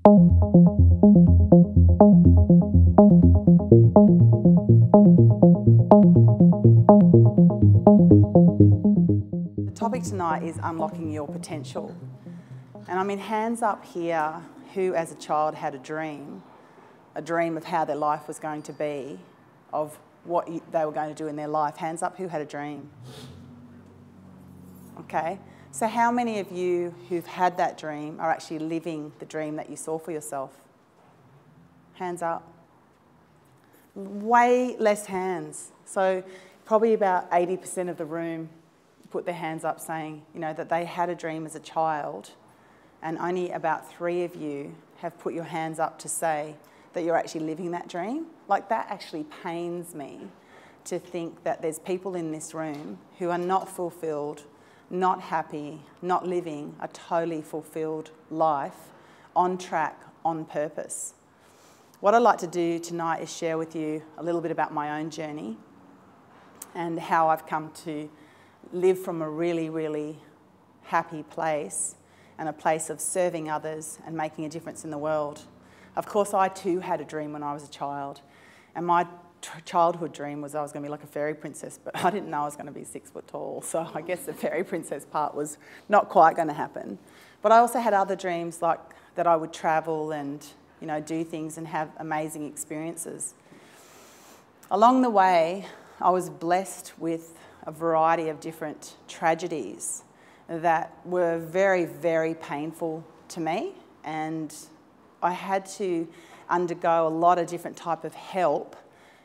The topic tonight is unlocking your potential. And I mean, hands up here, who as a child had a dream of how their life was going to be, of what they were going to do in their life. Hands up who had a dream. Okay, so how many of you who've had that dream are actually living the dream that you saw for yourself? Hands up. Way less hands. So probably about 80% of the room put their hands up saying, you know, that they had a dream as a child, and only about 3 of you have put your hands up to say that you're actually living that dream. Like, that actually pains me to think that there's people in this room who are not fulfilled, not happy, not living a totally fulfilled life, on track, on purpose. What I'd like to do tonight is share with you a little bit about my own journey and how I've come to live from a really, really happy place, and a place of serving others and making a difference in the world. Of course, I too had a dream when I was a child, and my childhood dream was I was going to be like a fairy princess, but I didn't know I was going to be 6 foot tall, so I guess the fairy princess part was not quite going to happen. But I also had other dreams, like that I would travel and, you know, do things and have amazing experiences. Along the way, I was blessed with a variety of different tragedies that were very, very painful to me, and I had to undergo a lot of different type of help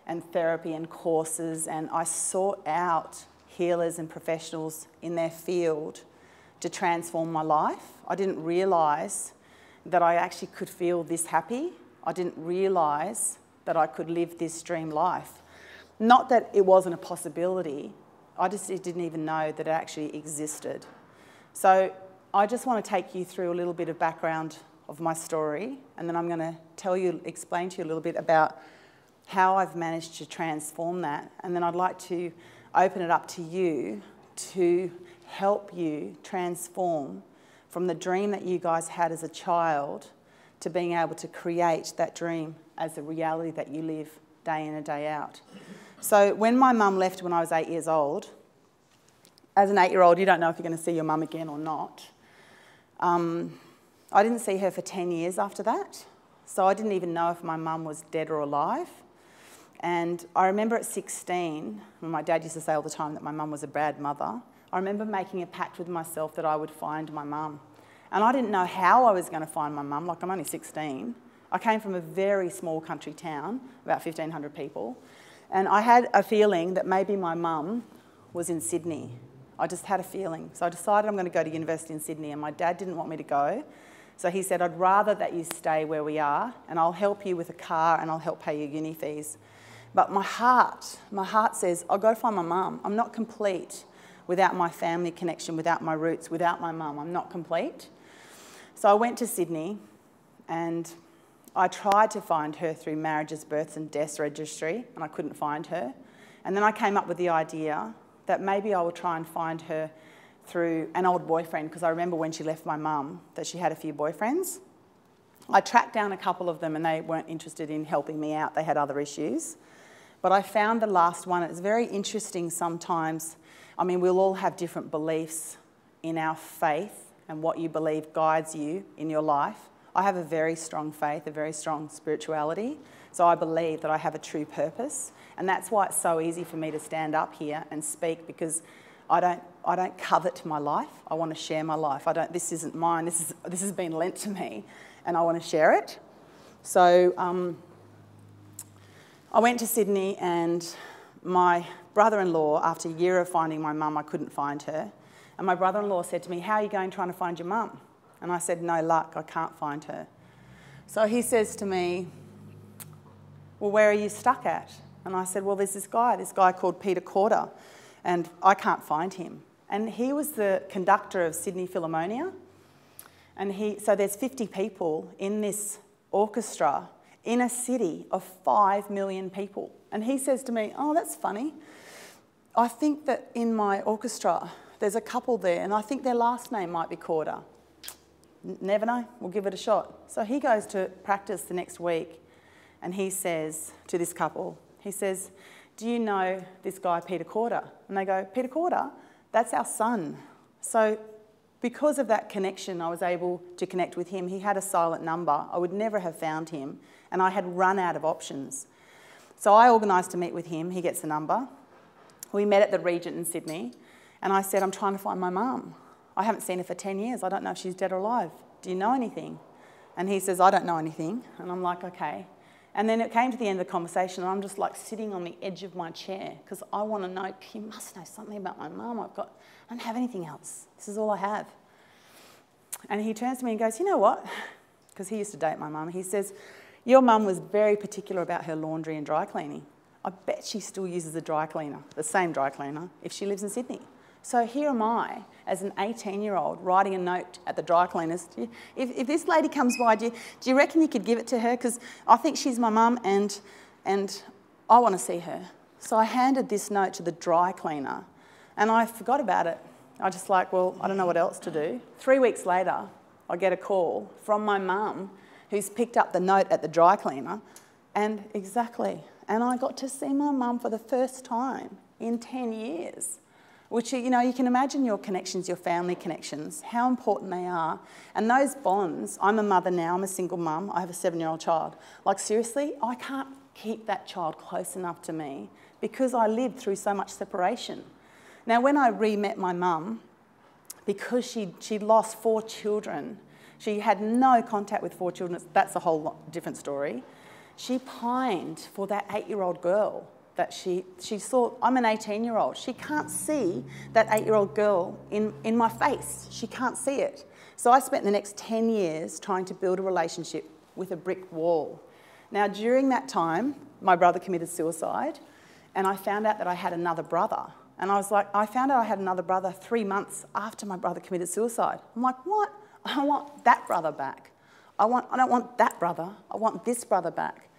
and therapy and courses, and I sought out healers and professionals in their field to transform my life. I didn't realise that I actually could feel this happy. I didn't realise that I could live this dream life. Not that it wasn't a possibility, I just didn't even know that it actually existed. So I just want to take you through a little bit of background of my story, and then I'm going to explain to you a little bit about how I've managed to transform that, and then I'd like to open it up to you to help you transform from the dream that you guys had as a child to being able to create that dream as a reality that you live day in and day out. So when my mum left when I was 8 years old, as an 8-year-old, you don't know if you're going to see your mum again or not. I didn't see her for 10 years after that, so I didn't even know if my mum was dead or alive. And I remember at 16, when my dad used to say all the time that my mum was a bad mother, I remember making a pact with myself that I would find my mum. And I didn't know how I was going to find my mum, like I'm only 16. I came from a very small country town, about 1,500 people, and I had a feeling that maybe my mum was in Sydney. I just had a feeling. So I decided I'm going to go to university in Sydney, and my dad didn't want me to go. So he said, I'd rather that you stay where we are, and I'll help you with a car and I'll help pay your uni fees. But my heart says, I've got to find my mum. I'm not complete without my family connection, without my roots, without my mum. I'm not complete. So I went to Sydney, and I tried to find her through marriages, births and deaths registry, and I couldn't find her. And then I came up with the idea that maybe I would try and find her through an old boyfriend, because I remember when she left my mum that she had a few boyfriends. I tracked down a couple of them and they weren't interested in helping me out. They had other issues. But I found the last one. It's very interesting sometimes. I mean, we'll all have different beliefs in our faith, and what you believe guides you in your life. I have a very strong faith, a very strong spirituality. So I believe that I have a true purpose. And that's why it's so easy for me to stand up here and speak, because I don't covet my life. I want to share my life. This isn't mine. This has been lent to me, and I want to share it. So I went to Sydney, and my brother-in-law, after a year of finding my mum, I couldn't find her. And my brother-in-law said to me, how are you going trying to find your mum? And I said, no luck, I can't find her. So he says to me, well, where are you stuck at? And I said, well, there's this guy called Peter Corder, and I can't find him. And he was the conductor of Sydney Philharmonia. And so there's 50 people in this orchestra in a city of 5 million people. And he says to me, oh, that's funny. I think that in my orchestra, there's a couple there, and I think their last name might be Corder. never know, we'll give it a shot. So he goes to practice the next week and he says to this couple, he says, do you know this guy, Peter Corder? And they go, Peter Corder? That's our son. So because of that connection, I was able to connect with him. He had a silent number. I would never have found him, and I had run out of options. So I organised to meet with him. He gets the number. We met at the Regent in Sydney, and I said, I'm trying to find my mum. I haven't seen her for 10 years. I don't know if she's dead or alive. Do you know anything? And he says, I don't know anything. And I'm like, okay. And then it came to the end of the conversation, and I'm just like sitting on the edge of my chair because I want to know, you must know something about my mum. I don't have anything else. This is all I have. And he turns to me and goes, you know what? Because he used to date my mum. He says, your mum was very particular about her laundry and dry cleaning. I bet she still uses a dry cleaner, the same dry cleaner, if she lives in Sydney. So here am I, as an 18-year-old, writing a note at the dry cleaners. If this lady comes by, do you reckon you could give it to her? Because I think she's my mum and I want to see her. So I handed this note to the dry cleaner and I forgot about it. I just like, well, I don't know what else to do. 3 weeks later, I get a call from my mum who's picked up the note at the dry cleaner and I got to see my mum for the first time in 10 years. Which, you know, you can imagine your connections, your family connections, how important they are. And those bonds, I'm a mother now, I'm a single mum, I have a 7-year-old child. Like, seriously, I can't keep that child close enough to me because I lived through so much separation. Now, when I re-met my mum, because she'd lost 4 children, she had no contact with 4 children, that's a whole different story. She pined for that 8-year-old girl that she saw. I'm an 18-year-old. She can't see that 8-year-old girl in my face. She can't see it. So I spent the next 10 years trying to build a relationship with a brick wall. Now, during that time, my brother committed suicide, and I found out that I had another brother. And I was like, I found out I had another brother 3 months after my brother committed suicide. I'm like, what? I want that brother back. I don't want that brother. I want this brother back.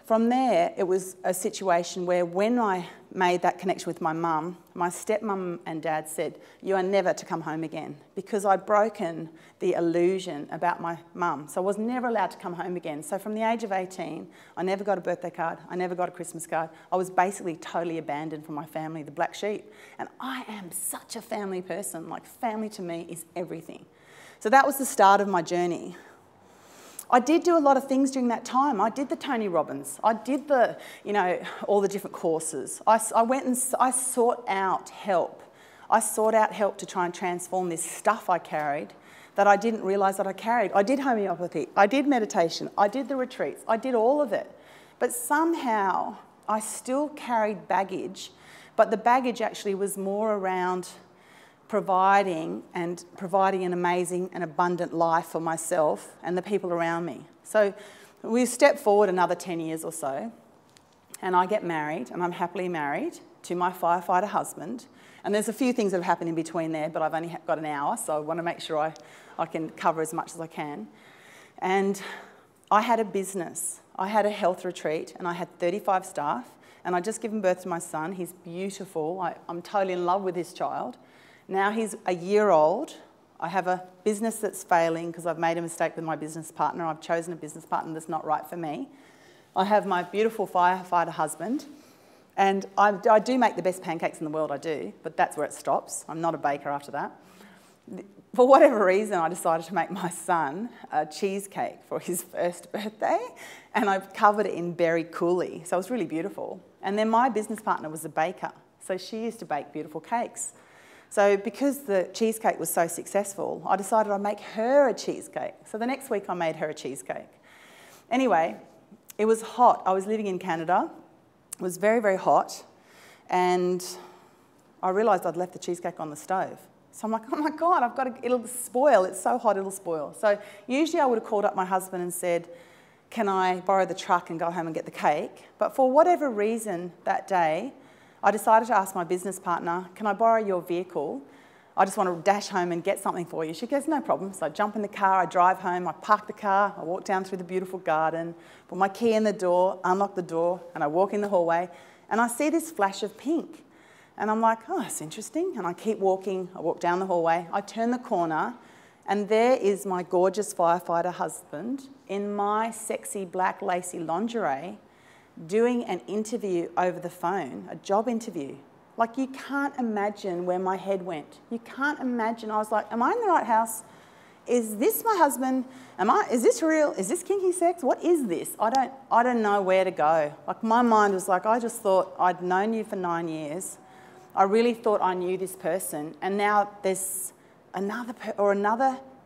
From there, it was a situation where when I made that connection with my mum, my stepmum and dad said, you are never to come home again, because I'd broken the illusion about my mum. So I was never allowed to come home again. So from the age of 18, I never got a birthday card, I never got a Christmas card. I was basically totally abandoned from my family, the black sheep. And I am such a family person. Like, family to me is everything. So that was the start of my journey. I did do a lot of things during that time. I did the Tony Robbins. I did the, you know, all the different courses. I went and I sought out help. I sought out help to try and transform this stuff I carried that I didn't realise that I carried. I did homeopathy. I did meditation. I did the retreats. I did all of it. But somehow I still carried baggage, but the baggage actually was more around providing an amazing and abundant life for myself and the people around me. So we step forward another 10 years or so, and I get married, and I'm happily married to my firefighter husband. And there's a few things that have happened in between there, but I've only got an hour, so I want to make sure I can cover as much as I can. And I had a business. I had a health retreat, and I had 35 staff, and I'd just given birth to my son. He's beautiful. I'm totally in love with this child. Now he's a year old. I have a business that's failing because I've made a mistake with my business partner. I've chosen a business partner that's not right for me. I have my beautiful firefighter husband, and I do make the best pancakes in the world, I do, but that's where it stops. I'm not a baker after that. For whatever reason, I decided to make my son a cheesecake for his first birthday, and I've covered it in berry coulis, so it was really beautiful. And then my business partner was a baker, so she used to bake beautiful cakes. So because the cheesecake was so successful, I decided I'd make her a cheesecake. So the next week I made her a cheesecake. Anyway, it was hot. I was living in Canada. It was very, very hot. And I realised I'd left the cheesecake on the stove. So I'm like, oh my God, it'll spoil. It's so hot, it'll spoil. So usually I would have called up my husband and said, can I borrow the truck and go home and get the cake? But for whatever reason that day, I decided to ask my business partner, can I borrow your vehicle? I just want to dash home and get something for you. She goes, no problem. So I jump in the car, I drive home, I park the car, I walk down through the beautiful garden, put my key in the door, unlock the door, and I walk in the hallway, and I see this flash of pink. And I'm like, oh, that's interesting. And I keep walking, I walk down the hallway, I turn the corner, And there is my gorgeous firefighter husband in my sexy black lacy lingerie doing an interview over the phone, a job interview. Like, you can't imagine where my head went. You can't imagine. I was like, am I in the right house? Is this my husband? Is this real? Is this kinky sex? What is this? I don't know where to go. Like, my mind was like, I just thought I'd known you for 9 years. I really thought I knew this person, and now there's another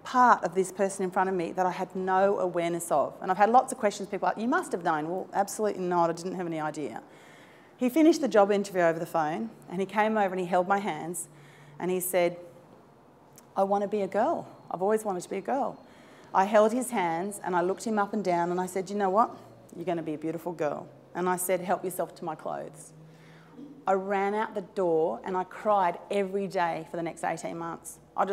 part of this person in front of me that I had no awareness of. And I've had lots of questions, people are like, you must have known. Well, absolutely not, I didn't have any idea. He finished the job interview over the phone, and he came over and he held my hands, and he said, I want to be a girl. I've always wanted to be a girl. I held his hands, and I looked him up and down, and I said, you know what? You're going to be a beautiful girl. And I said, help yourself to my clothes. I ran out the door, and I cried every day for the next 18 months. I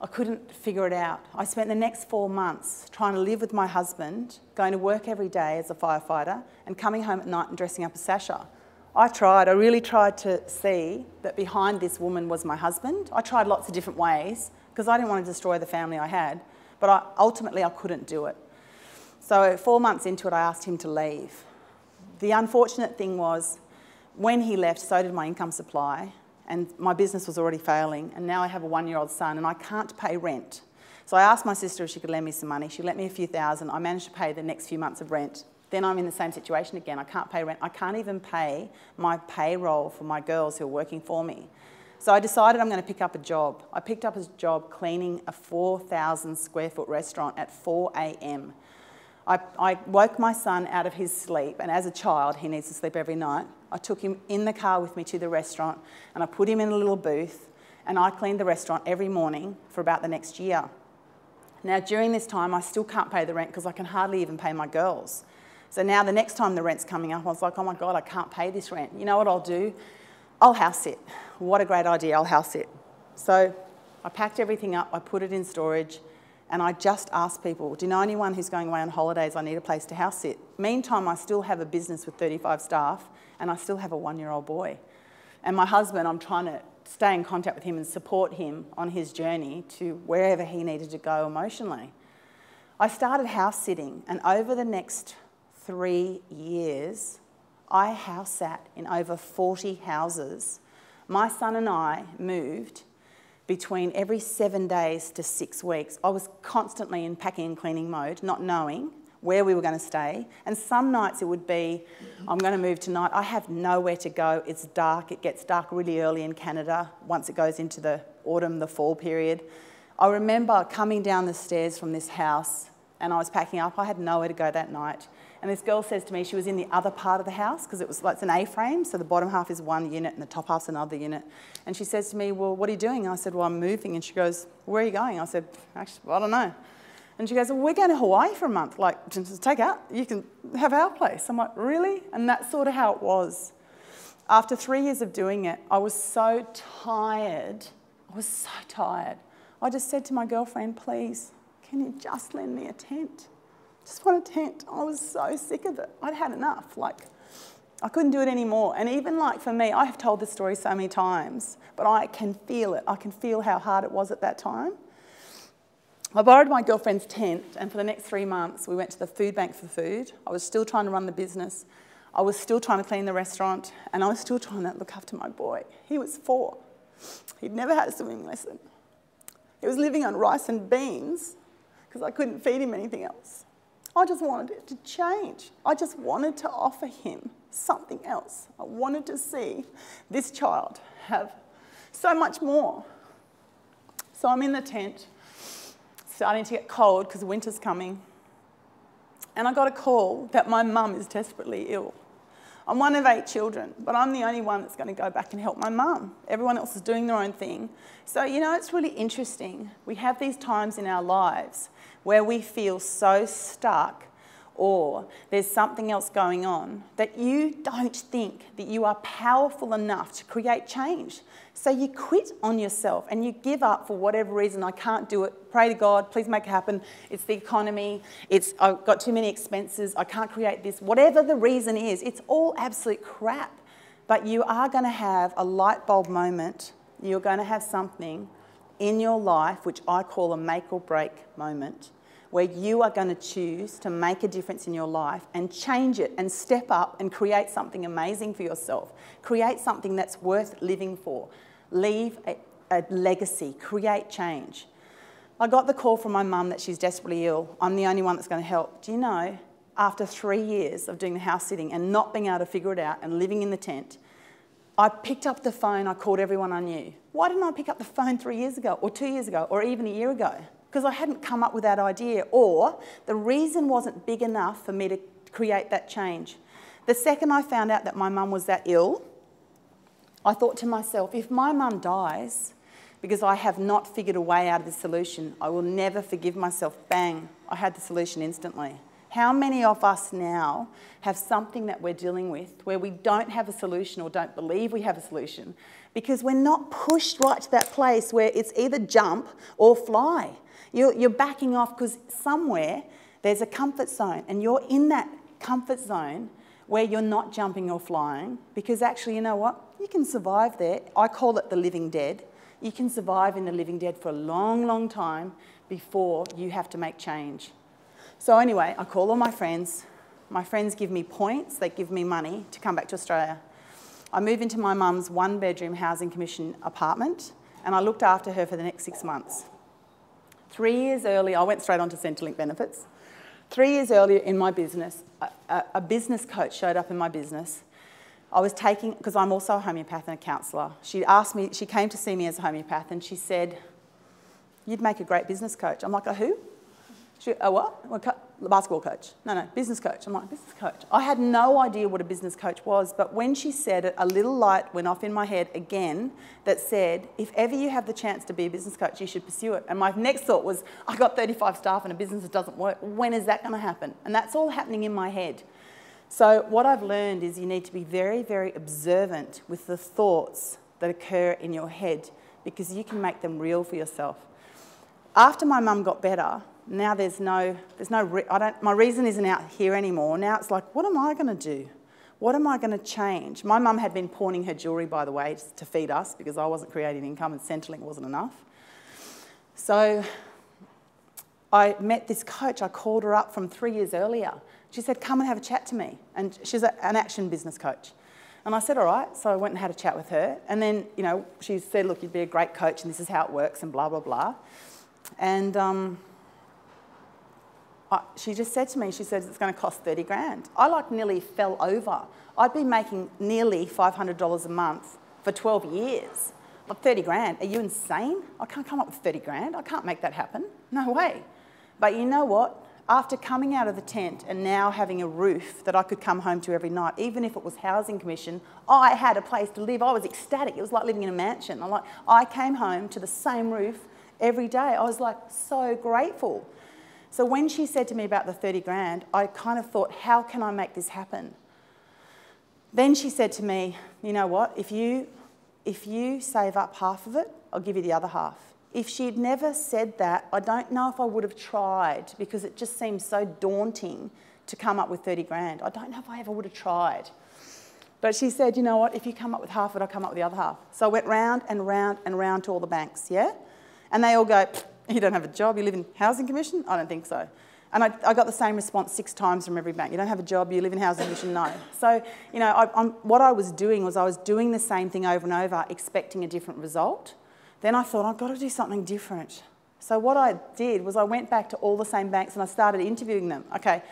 couldn't figure it out. I spent the next 4 months trying to live with my husband, going to work every day as a firefighter, and coming home at night and dressing up as Sasha. I really tried to see that behind this woman was my husband. I tried lots of different ways because I didn't want to destroy the family I had, but ultimately I couldn't do it. So 4 months into it, I asked him to leave. The unfortunate thing was, when he left, so did my income supply, and my business was already failing, and now I have a 1-year-old son, and I can't pay rent. So I asked my sister if she could lend me some money. She lent me a few thousand. I managed to pay the next few months of rent. Then I'm in the same situation again. I can't pay rent. I can't even pay my payroll for my girls who are working for me. So I decided I'm going to pick up a job. I picked up a job cleaning a 4,000 square foot restaurant at 4 a.m. I woke my son out of his sleep, and as a child, he needs to sleep every night. I took him in the car with me to the restaurant, and I put him in a little booth, and I cleaned the restaurant every morning for about the next year. Now, during this time, I still can't pay the rent because I can hardly even pay my girls. So now the next time the rent's coming up, I was like, oh my God, I can't pay this rent. You know what I'll do? I'll house sit. What a great idea, I'll house sit. So I packed everything up, I put it in storage, and I just asked people, do you know anyone who's going away on holidays? I need a place to house sit. Meantime, I still have a business with 35 staff, and I still have a 1-year-old boy. And my husband, I'm trying to stay in contact with him and support him on his journey to wherever he needed to go emotionally. I started house sitting, and over the next 3 years, I house sat in over 40 houses. My son and I moved between every 7 days to 6 weeks. I was constantly in packing and cleaning mode, not knowing where we were going to stay. And some nights it would be, I'm going to move tonight. I have nowhere to go. It's dark. It gets dark really early in Canada once it goes into the autumn, the fall period. I remember coming down the stairs from this house, and I was packing up. I had nowhere to go that night. And this girl says to me, she was in the other part of the house because it's an A-frame, so the bottom half is one unit and the top half's another unit. And she says to me, well, what are you doing? And I said, well, I'm moving. And she goes, where are you going? I said, actually, I don't know. And she goes, well, we're going to Hawaii for a month. Like, just take out, you can have our place. I'm like, really? And that's sort of how it was. After 3 years of doing it, I was so tired. I was so tired. I just said to my girlfriend, please, can you just lend me a tent? Just want a tent. I was so sick of it. I'd had enough. Like, I couldn't do it anymore. And even like for me, I have told this story so many times, but I can feel it. I can feel how hard it was at that time. I borrowed my girlfriend's tent, and for the next 3 months, we went to the food bank for food. I was still trying to run the business. I was still trying to clean the restaurant, and I was still trying to look after my boy. He was 4. He'd never had a swimming lesson. He was living on rice and beans because I couldn't feed him anything else. I just wanted it to change. I just wanted to offer him something else. I wanted to see this child have so much more. So I'm in the tent, starting to get cold because winter's coming. And I got a call that my mum is desperately ill. I'm one of 8 children, but I'm the only one that's going to go back and help my mum. Everyone else is doing their own thing. So, you know, it's really interesting. We have these times in our lives where we feel so stuck, or there's something else going on, that you don't think that you are powerful enough to create change. So you quit on yourself and you give up for whatever reason. I can't do it. Pray to God, please make it happen. It's the economy. I've got too many expenses. I can't create this. Whatever the reason is, it's all absolute crap. But you are going to have a light bulb moment. You're going to have something in your life, which I call a make or break moment, where you are going to choose to make a difference in your life and change it and step up and create something amazing for yourself. Create something that's worth living for. Leave a legacy. Create change. I got the call from my mum that she's desperately ill. I'm the only one that's going to help. Do you know, after 3 years of doing the house sitting and not being able to figure it out and living in the tent, I picked up the phone, I called everyone I knew. Why didn't I pick up the phone 3 years ago or 2 years ago or even a year ago? Because I hadn't come up with that idea, or the reason wasn't big enough for me to create that change. The second I found out that my mum was that ill, I thought to myself, if my mum dies because I have not figured a way out of this solution, I will never forgive myself. Bang, I had the solution instantly. How many of us now have something that we're dealing with where we don't have a solution or don't believe we have a solution because we're not pushed right to that place where it's either jump or fly? You're backing off because somewhere there's a comfort zone and you're in that comfort zone where you're not jumping or flying because actually, you know what? You can survive there. I call it the living dead. You can survive in the living dead for a long, long time before you have to make change. So anyway, I call all my friends. My friends give me points, they give me money to come back to Australia. I move into my mum's one-bedroom Housing Commission apartment and I looked after her for the next 6 months. 3 years earlier, I went straight on to Centrelink benefits. 3 years earlier in my business, a business coach showed up in my business. I was taking, because I'm also a homeopath and a counsellor, she asked me, she came to see me as a homeopath and she said, "You'd make a great business coach." I'm like, "A who?" She, "A what?" "Basketball coach." No, business coach. I'm like, "Business coach." I had no idea what a business coach was, but when she said it, a little light went off in my head again that said, if ever you have the chance to be a business coach, you should pursue it. And my next thought was, I got 35 staff and a business that doesn't work. When is that going to happen? And that's all happening in my head. So what I've learned is you need to be very, very observant with the thoughts that occur in your head because you can make them real for yourself. After my mum got better, now my reason isn't out here anymore. Now it's like, what am I going to do? What am I going to change? My mum had been pawning her jewellery, by the way, to feed us because I wasn't creating income and Centrelink wasn't enough. So I met this coach. I called her up from 3 years earlier. She said, "Come and have a chat to me." And she's an action business coach. And I said, "All right." So I went and had a chat with her. And then, you know, she said, "Look, you'd be a great coach and this is how it works," and blah, blah, blah. And she just said to me, she said, "It's going to cost 30 grand. I like nearly fell over. I'd been making nearly $500 a month for 12 years. Like 30 grand. Are you insane? I can't come up with 30 grand. I can't make that happen. No way." But you know what? After coming out of the tent and now having a roof that I could come home to every night, even if it was housing commission, I had a place to live. I was ecstatic. It was like living in a mansion. I came home to the same roof every day. I was like so grateful. So when she said to me about the 30 grand, I kind of thought, how can I make this happen? Then she said to me, "You know what? If you save up half of it, I'll give you the other half." If she'd never said that, I don't know if I would have tried because it just seemed so daunting to come up with 30 grand. I don't know if I ever would have tried. But she said, "You know what? If you come up with half of it, I'll come up with the other half." So I went round and round and round to all the banks, yeah? And they all go, "You don't have a job, you live in housing commission?" "I don't think so." And I got the same response 6 times from every bank. "You don't have a job, you live in housing commission?" "No." So, you know, what I was doing was I was doing the same thing over and over, expecting a different result. Then I thought, I've got to do something different. So what I did was I went back to all the same banks and I started interviewing them. "Okay,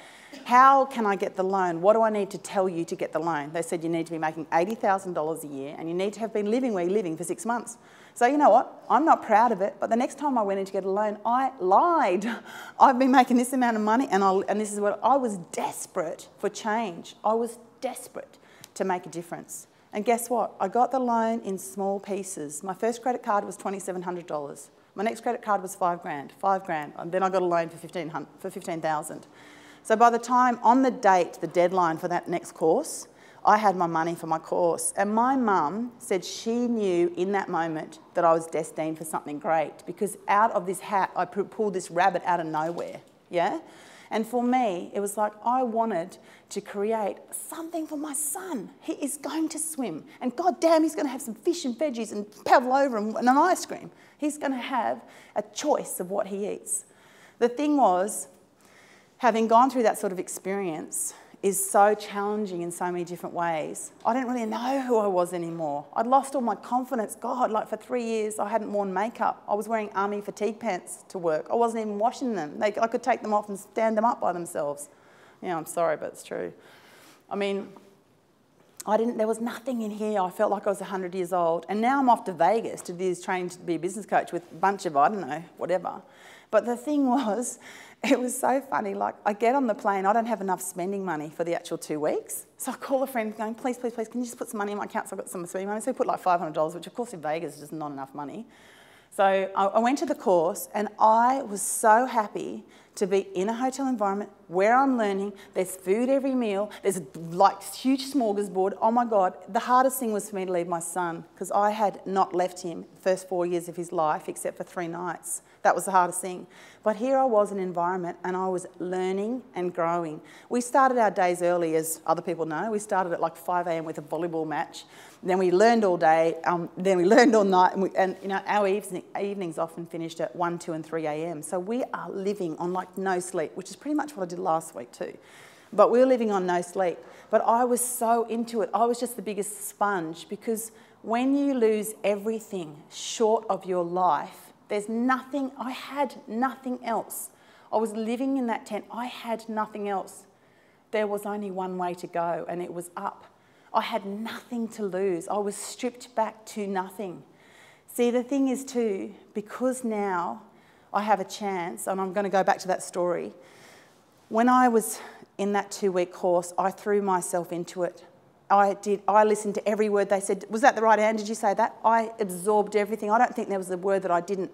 how can I get the loan? What do I need to tell you to get the loan?" They said, "You need to be making $80,000 a year and you need to have been living where you're living for 6 months." So you know what? I'm not proud of it, but the next time I went in to get a loan, I lied. "I've been making this amount of money," and this is what I was desperate for change. I was desperate to make a difference. And guess what? I got the loan in small pieces. My first credit card was $2,700. My next credit card was $5 grand. And then I got a loan for $15,000. So by the time, on the date, the deadline for that next course, I had my money for my course. And my mum said she knew in that moment that I was destined for something great because out of this hat, I pulled this rabbit out of nowhere, yeah? And for me, it was like I wanted to create something for my son. He is going to swim, and God damn, he's going to have some fish and veggies and pavlova and an ice cream. He's going to have a choice of what he eats. The thing was, having gone through that sort of experience is so challenging in so many different ways. I didn't really know who I was anymore. I'd lost all my confidence. God, like for 3 years, I hadn't worn makeup. I was wearing army fatigue pants to work. I wasn't even washing them. I could take them off and stand them up by themselves. Yeah, I'm sorry, but it's true. I mean, there was nothing in here. I felt like I was 100 years old. And now I'm off to Vegas to do this training to be a business coach with a bunch of, I don't know, whatever. But the thing was, it was so funny. Like, I get on the plane, I don't have enough spending money for the actual 2 weeks. So I call a friend going, please, please, please, can you just put some money in my account so I've got some spending money? So we put like $500, which of course in Vegas is just not enough money. So I went to the course and I was so happy to be in a hotel environment where I'm learning. There's food every meal. There's like huge smorgasbord. Oh my God. The hardest thing was for me to leave my son because I had not left him the first 4 years of his life except for 3 nights. That was the hardest thing. But here I was in an environment and I was learning and growing. We started our days early, as other people know. We started at like 5 a.m. with a volleyball match. Then we learned all day. Then we learned all night. And you know, our evenings often finished at 1, 2 and 3 a.m. So we are living on like no sleep, which is pretty much what I did last week too. But we were living on no sleep. But I was so into it. I was just the biggest sponge because when you lose everything short of your life, there's nothing, I had nothing else. I was living in that tent, I had nothing else. There was only one way to go and it was up. I had nothing to lose. I was stripped back to nothing. See, the thing is too, because now I have a chance, and I'm going to go back to that story. When I was in that 2-week course, I threw myself into it. I listened to every word they said. Was that the right, Anne? Did you say that? I absorbed everything. I don't think there was a word that I didn't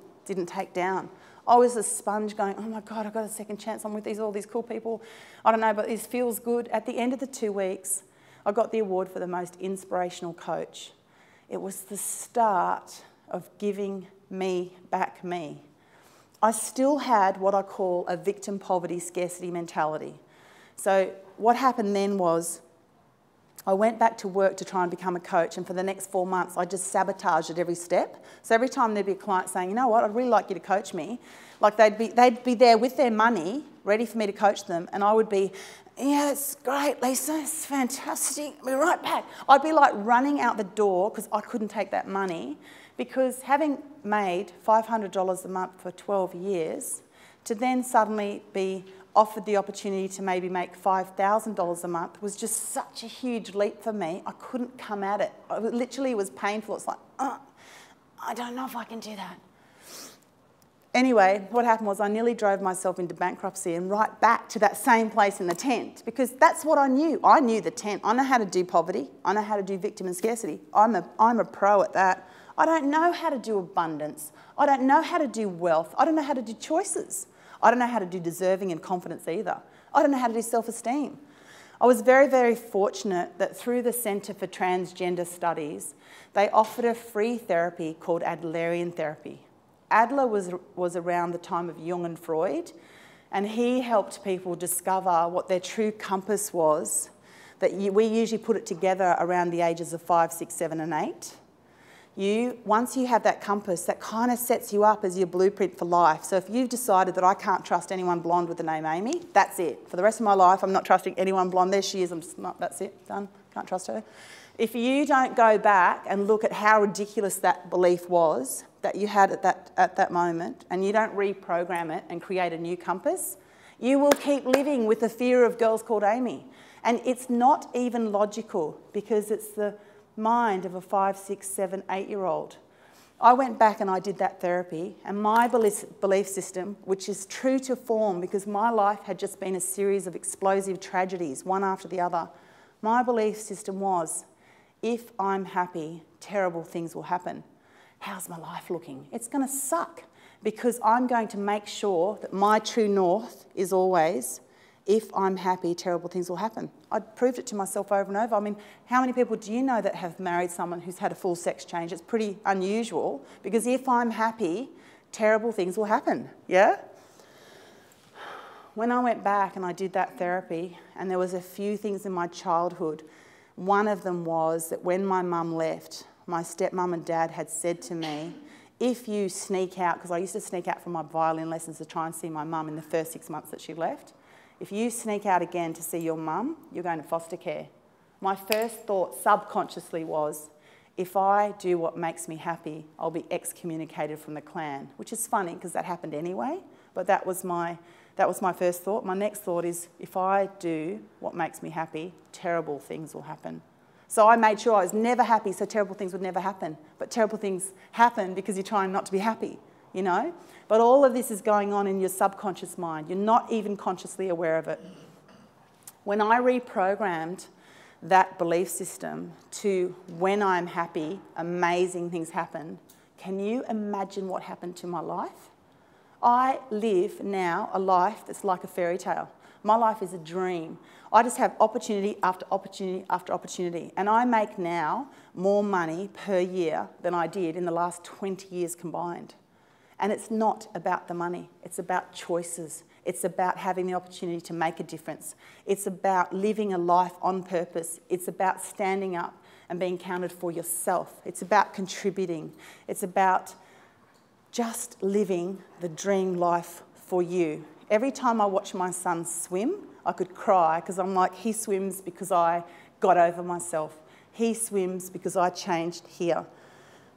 take down. I was a sponge going, oh my God, I've got a second chance. I'm with all these cool people. I don't know, but this feels good. At the end of the 2 weeks, I got the award for the most inspirational coach. It was the start of giving me back me. I still had what I call a victim poverty scarcity mentality. So what happened then was, I went back to work to try and become a coach, and for the next 4 months, I just sabotaged at every step. So every time there'd be a client saying, you know what, I'd really like you to coach me, like they'd be there with their money, ready for me to coach them, and I would be, yeah, it's great, Lisa, it's fantastic, I'll be right back. I'd be like running out the door because I couldn't take that money, because having made $500 a month for 12 years, to then suddenly be offered the opportunity to maybe make $5,000 a month was just such a huge leap for me. I couldn't come at it. It literally was painful. It's like, I don't know if I can do that. Anyway, what happened was I nearly drove myself into bankruptcy and right back to that same place in the tent, because that's what I knew. I knew the tent. I know how to do poverty. I know how to do victim and scarcity. I'm a pro at that. I don't know how to do abundance. I don't know how to do wealth. I don't know how to do choices. I don't know how to do deserving and confidence either. I don't know how to do self-esteem. I was very, very fortunate that through the Centre for Transgender Studies, they offered a free therapy called Adlerian therapy. Adler was around the time of Jung and Freud, and he helped people discover what their true compass was, that we usually put it together around the ages of 5, 6, 7 and 8. Once you have that compass, that kind of sets you up as your blueprint for life. So if you've decided that I can't trust anyone blonde with the name Amy, that's it. For the rest of my life, I'm not trusting anyone blonde. There she is, I'm just not, that's it, done, can't trust her. If you don't go back and look at how ridiculous that belief was that you had at that moment, and you don't reprogram it and create a new compass, you will keep living with the fear of girls called Amy. And it's not even logical, because it's the mind of a 5, 6, 7, 8-year-old. I went back and I did that therapy, and my belief system, which is true to form because my life had just been a series of explosive tragedies, one after the other, my belief system was, if I'm happy, terrible things will happen. How's my life looking? It's going to suck, because I'm going to make sure that my true north is always, if I'm happy, terrible things will happen. I proved it to myself over and over. I mean, how many people do you know that have married someone who's had a full sex change? It's pretty unusual, because if I'm happy, terrible things will happen, yeah? when I went back and I did that therapy, and there was a few things in my childhood, one of them was that when my mum left, my stepmum and dad had said to me, if you sneak out, because I used to sneak out from my violin lessons to try and see my mum in the first 6 months that she left, if you sneak out again to see your mum, you're going to foster care. My first thought subconsciously was, if I do what makes me happy, I'll be excommunicated from the clan, which is funny because that happened anyway, but that was my first thought. My next thought is, if I do what makes me happy, terrible things will happen. So I made sure I was never happy so terrible things would never happen. But terrible things happen because you're trying not to be happy, you know? But all of this is going on in your subconscious mind. You're not even consciously aware of it. When I reprogrammed that belief system to when I'm happy, amazing things happen, can you imagine what happened to my life? I live now a life that's like a fairy tale. My life is a dream. I just have opportunity after opportunity after opportunity. And I make now more money per year than I did in the last 20 years combined. And it's not about the money. It's about choices. It's about having the opportunity to make a difference. It's about living a life on purpose. It's about standing up and being counted for yourself. It's about contributing. It's about just living the dream life for you. Every time I watch my son swim, I could cry because I'm like, he swims because I got over myself. He swims because I changed here.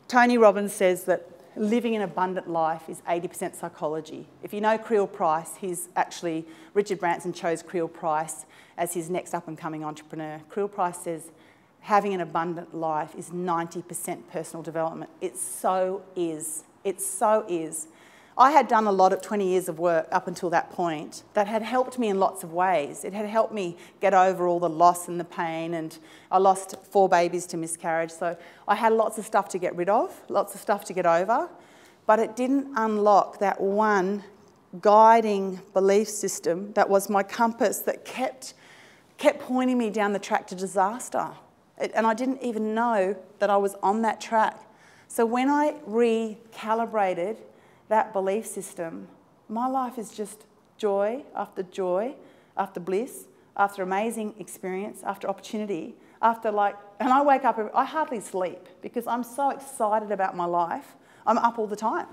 Tony Robbins says that living an abundant life is 80% psychology. If you know Creel Price, Richard Branson chose Creel Price as his next up-and-coming entrepreneur. Creel Price says having an abundant life is 90% personal development. It so is. It so is. I had done a lot of 20 years of work up until that point that had helped me in lots of ways. It had helped me get over all the loss and the pain, and I lost 4 babies to miscarriage, so I had lots of stuff to get rid of, lots of stuff to get over, but it didn't unlock that one guiding belief system that was my compass that kept pointing me down the track to disaster. And I didn't even know that I was on that track. So when I recalibrated that belief system, my life is just joy after bliss, after amazing experience, after opportunity, and I wake up, I hardly sleep because I'm so excited about my life. I'm up all the time.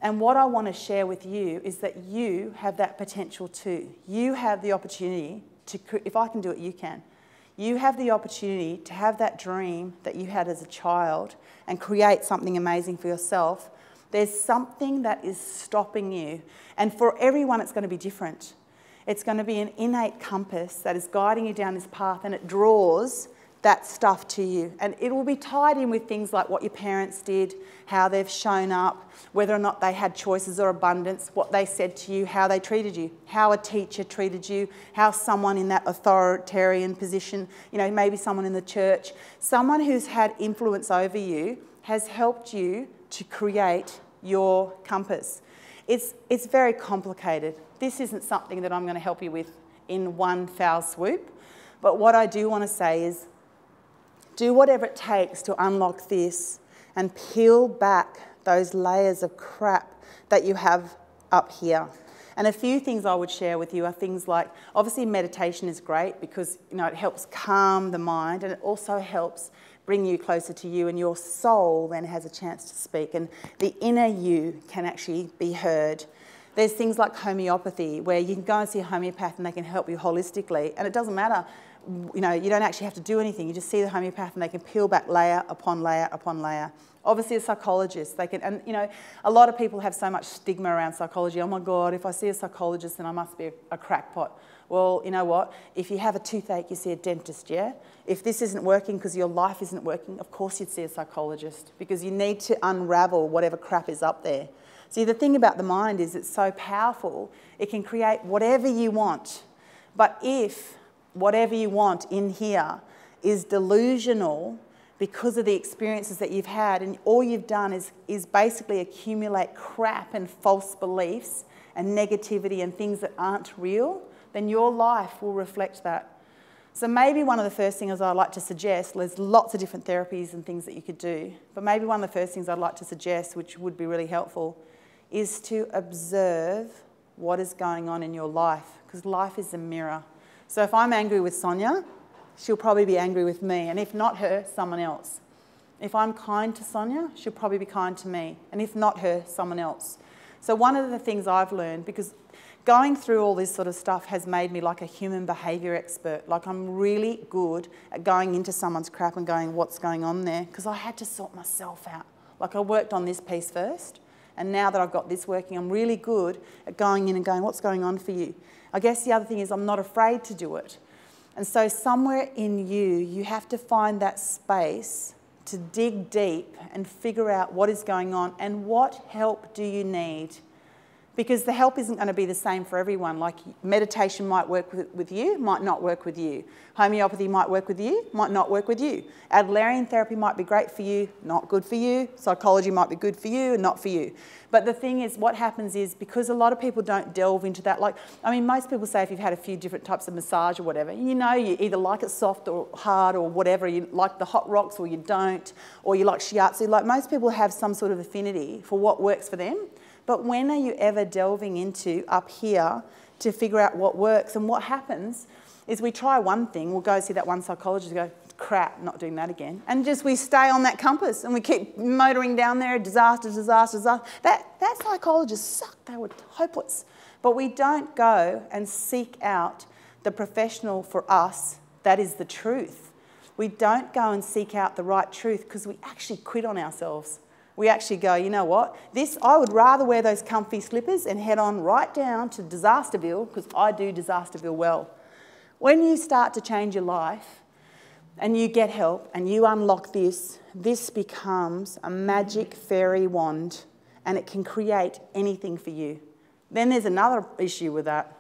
And what I want to share with you is that you have that potential too. You have the opportunity to, if I can do it, you can. You have the opportunity to have that dream that you had as a child and create something amazing for yourself. There's something that is stopping you. And for everyone, it's going to be different. It's going to be an innate compass that is guiding you down this path, and it draws that stuff to you. And it will be tied in with things like what your parents did, how they've shown up, whether or not they had choices or abundance, what they said to you, how they treated you, how a teacher treated you, how someone in that authoritarian position, you know, maybe someone in the church, someone who's had influence over you has helped you to create your compass. It's very complicated. This isn't something that I'm going to help you with in one foul swoop. But what I do want to say is do whatever it takes to unlock this and peel back those layers of crap that you have up here. And a few things I would share with you are things like, obviously meditation is great because, you know, it helps calm the mind, and it also helps bring you closer to you, and your soul then has a chance to speak, and the inner you can actually be heard. There's things like homeopathy, where you can go and see a homeopath and they can help you holistically, and it doesn't matter, you know, you don't actually have to do anything. You just see the homeopath and they can peel back layer upon layer upon layer. Obviously a psychologist, they can, and you know, a lot of people have so much stigma around psychology. Oh my God, if I see a psychologist then I must be a crackpot. Well, you know what? If you have a toothache, you see a dentist, yeah? If this isn't working because your life isn't working, of course you'd see a psychologist, because you need to unravel whatever crap is up there. See, the thing about the mind is it's so powerful, it can create whatever you want. But if whatever you want in here is delusional because of the experiences that you've had, and all you've done is basically accumulate crap and false beliefs and negativity and things that aren't real, then your life will reflect that. So maybe one of the first things I'd like to suggest, there's lots of different therapies and things that you could do, but maybe one of the first things I'd like to suggest, which would be really helpful, is to observe what is going on in your life, because life is a mirror. So if I'm angry with Sonia, she'll probably be angry with me, and if not her, someone else. If I'm kind to Sonia, she'll probably be kind to me, and if not her, someone else. So one of the things I've learned, because going through all this sort of stuff has made me like a human behaviour expert. Like, I'm really good at going into someone's crap and going, what's going on there? Because I had to sort myself out. Like, I worked on this piece first, and now that I've got this working, I'm really good at going in and going, what's going on for you? I guess the other thing is I'm not afraid to do it. And so somewhere in you, you have to find that space to dig deep and figure out what is going on and what help do you need. Because the help isn't going to be the same for everyone. Like, meditation might work with you, might not work with you. Homeopathy might work with you, might not work with you. Adlerian therapy might be great for you, not good for you. Psychology might be good for you and not for you. But the thing is, what happens is, because a lot of people don't delve into that, like, I mean, most people say if you've had a few different types of massage or whatever, you know, you either like it soft or hard or whatever, you like the hot rocks or you don't, or you like shiatsu. Like, most people have some sort of affinity for what works for them. But when are you ever delving into up here to figure out what works? And what happens is we try one thing, we'll go see that one psychologist and go, crap, not doing that again. And just we stay on that compass and we keep motoring down there, disaster, disaster, disaster. That psychologist sucked, they were hopeless. But we don't go and seek out the professional for us that is the truth. We don't go and seek out the right truth because we actually quit on ourselves. We actually go, you know what, I would rather wear those comfy slippers and head on right down to Disasterville, because I do Disasterville well. When you start to change your life and you get help and you unlock this, this becomes a magic fairy wand and it can create anything for you. Then there's another issue with that.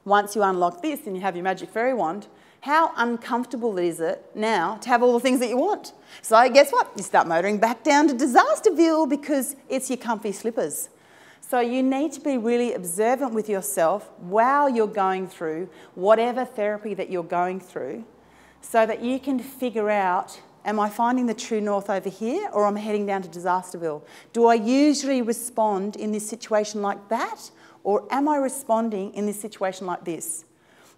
Once you unlock this and you have your magic fairy wand, how uncomfortable is it now to have all the things that you want? So guess what? You start motoring back down to Disasterville because it's your comfy slippers. So you need to be really observant with yourself while you're going through whatever therapy that you're going through, so that you can figure out, am I finding the true north over here, or am I heading down to Disasterville? Do I usually respond in this situation like that, or am I responding in this situation like this?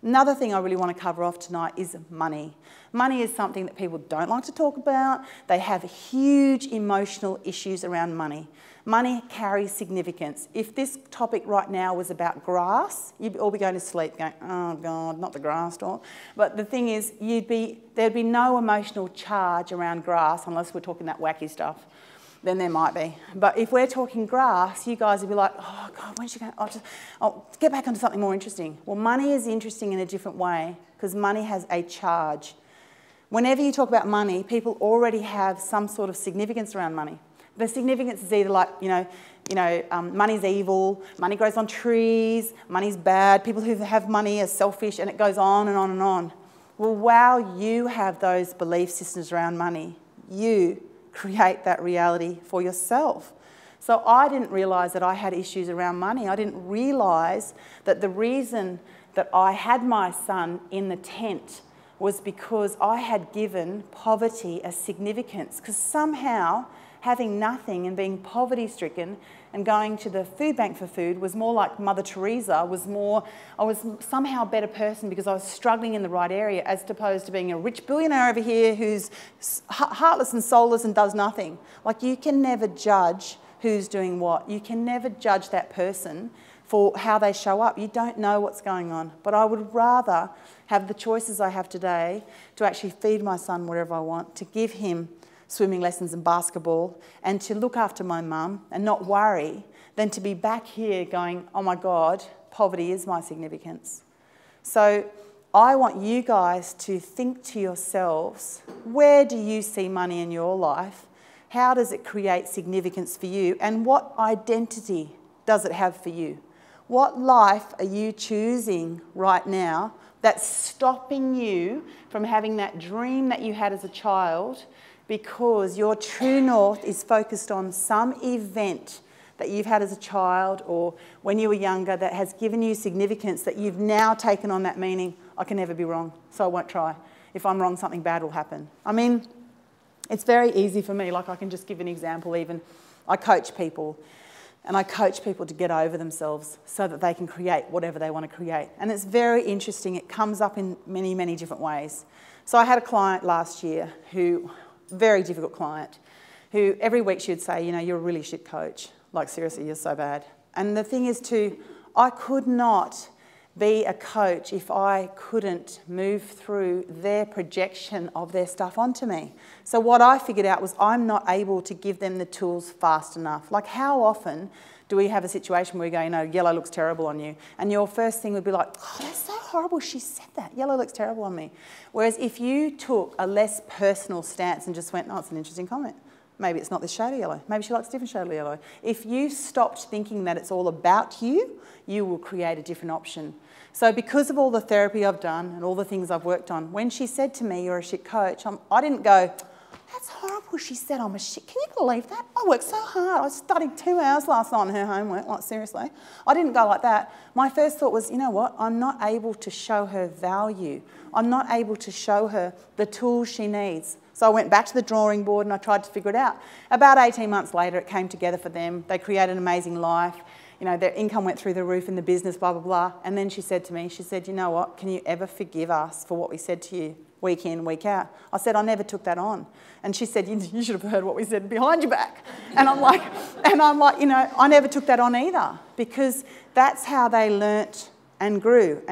Another thing I really want to cover off tonight is money. Money is something that people don't like to talk about. They have huge emotional issues around money. Money carries significance. If this topic right now was about grass, you'd all be going to sleep going, oh God, not the grass talk. But the thing is, there'd be no emotional charge around grass unless we're talking that wacky stuff. Then there might be. But if we're talking grass, you guys would be like, oh God, when's she going? I'll get back onto something more interesting. Well, money is interesting in a different way because money has a charge. Whenever you talk about money, people already have some sort of significance around money. The significance is either like, money's evil, money grows on trees, money's bad, people who have money are selfish, and it goes on and on and on. Well, while you have those belief systems around money, you create that reality for yourself. So I didn't realise that I had issues around money. I didn't realise that the reason that I had my son in the tent was because I had given poverty a significance. Because somehow having nothing and being poverty-stricken and going to the food bank for food was more like Mother Teresa, I was somehow a better person because I was struggling in the right area, as opposed to being a rich billionaire over here who's heartless and soulless and does nothing. Like, you can never judge who's doing what. You can never judge that person for how they show up. You don't know what's going on. But I would rather have the choices I have today to actually feed my son whatever I want, to give him swimming lessons and basketball, and to look after my mum and not worry, than to be back here going, oh my God, poverty is my significance. So I want you guys to think to yourselves, where do you see money in your life? How does it create significance for you? And what identity does it have for you? What life are you choosing right now that's stopping you from having that dream that you had as a child, because your true north is focused on some event that you've had as a child or when you were younger that has given you significance, that you've now taken on that meaning, I can never be wrong, so I won't try. If I'm wrong, something bad will happen. I mean, it's very easy for me. Like, I can just give an example even. I coach people. And I coach people to get over themselves so that they can create whatever they want to create. And it's very interesting. It comes up in many, many different ways. So I had a client last year who, very difficult client, who every week she would say, you know, you're a really shit coach. Like, seriously, you're so bad. And the thing is too, I could not be a coach if I couldn't move through their projection of their stuff onto me. So what I figured out was I'm not able to give them the tools fast enough. Like, how often do we have a situation where we go, you know, yellow looks terrible on you, and your first thing would be like, oh, that's so horrible, she said that, yellow looks terrible on me. Whereas if you took a less personal stance and just went, oh, it's an interesting comment. Maybe it's not this shade of yellow. Maybe she likes a different shade of yellow. If you stopped thinking that it's all about you, you will create a different option. So because of all the therapy I've done and all the things I've worked on, when she said to me, you're a shit coach, I didn't go, that's horrible, she said I'm a shit. Can you believe that? I worked so hard. I studied 2 hours last night on her homework, like seriously. I didn't go like that. My first thought was, you know what? I'm not able to show her value. I'm not able to show her the tools she needs. So I went back to the drawing board and I tried to figure it out. About 18 months later, it came together for them. They created an amazing life. You know, their income went through the roof in the business, blah, blah, blah. And then she said to me, she said, you know what, can you ever forgive us for what we said to you week in, week out? I said, I never took that on. And she said, you should have heard what we said behind your back. And I'm like, you know, I never took that on either, because that's how they learnt and grew,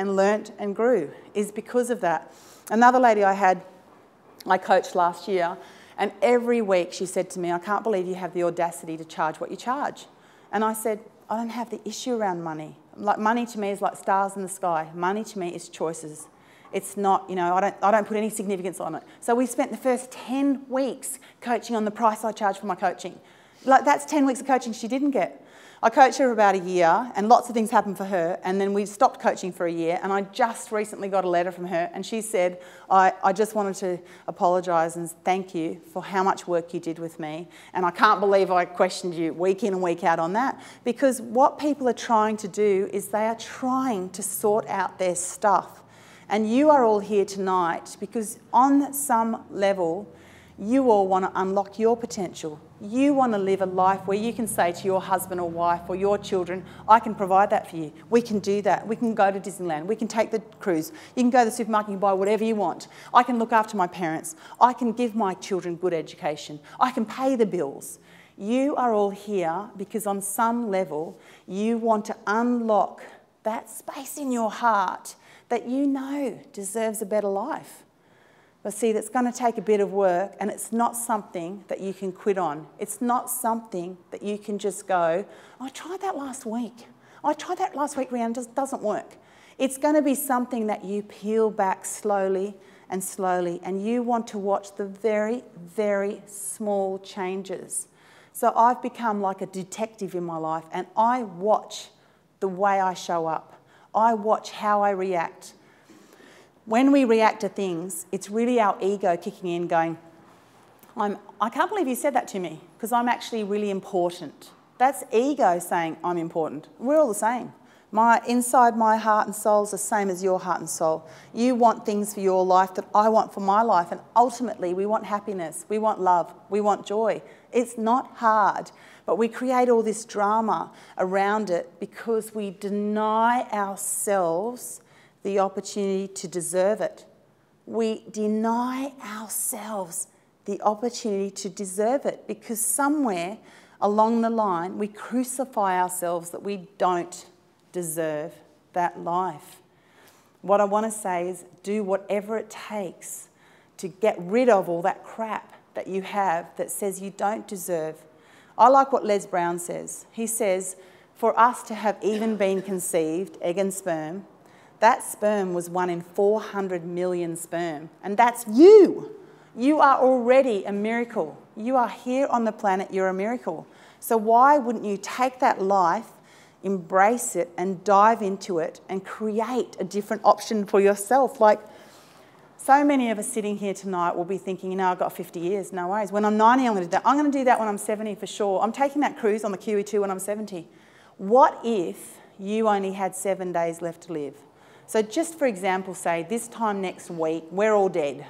is because of that. Another lady I coached last year, and every week she said to me, I can't believe you have the audacity to charge what you charge. And I said, I don't have the issue around money. Like, money to me is like stars in the sky. Money to me is choices. It's not, you know, I don't put any significance on it. So we spent the first 10 weeks coaching on the price I charge for my coaching. Like, that's 10 weeks of coaching she didn't get. I coached her for about a year, and lots of things happened for her, and then we stopped coaching for a year, and I just recently got a letter from her, and she said, I just wanted to apologise and thank you for how much work you did with me, and I can't believe I questioned you week in and week out on that, because what people are trying to do is they are trying to sort out their stuff. And you are all here tonight because on some level, you all want to unlock your potential. You want to live a life where you can say to your husband or wife or your children, I can provide that for you. We can do that. We can go to Disneyland. We can take the cruise. You can go to the supermarket and buy whatever you want. I can look after my parents. I can give my children good education. I can pay the bills. You are all here because on some level, you want to unlock that space in your heart that you know deserves a better life. But see, that's going to take a bit of work, and it's not something that you can quit on. It's not something that you can just go, I tried that last week. Rhiannon, just doesn't work. It's going to be something that you peel back slowly, and you want to watch the very, very small changes. So I've become like a detective in my life, and I watch the way I show up. I watch how I react. When we react to things, it's really our ego kicking in going, I can't believe you said that to me because I'm actually really important. That's ego saying I'm important. We're all the same. Inside my heart and soul is the same as your heart and soul. You want things for your life that I want for my life, and ultimately we want happiness, we want love, we want joy. It's not hard, but we create all this drama around it because we deny ourselves the opportunity to deserve it. We deny ourselves the opportunity to deserve it because somewhere along the line we crucify ourselves that we don't deserve that life. What I want to say is do whatever it takes to get rid of all that crap that you have that says you don't deserve. I like what Les Brown says. He says, for us to have even been conceived, egg and sperm, that sperm was 1 in 400 million sperm. And that's you. You are already a miracle. You are here on the planet, you're a miracle. So why wouldn't you take that life, embrace it and dive into it and create a different option for yourself? Like, so many of us sitting here tonight will be thinking, you know, I've got 50 years, no worries. When I'm 90, I'm going to do that. I'm going to do that when I'm 70 for sure. I'm taking that cruise on the QE2 when I'm 70. What if you only had 7 days left to live? So just for example, say this time next week, we're all dead.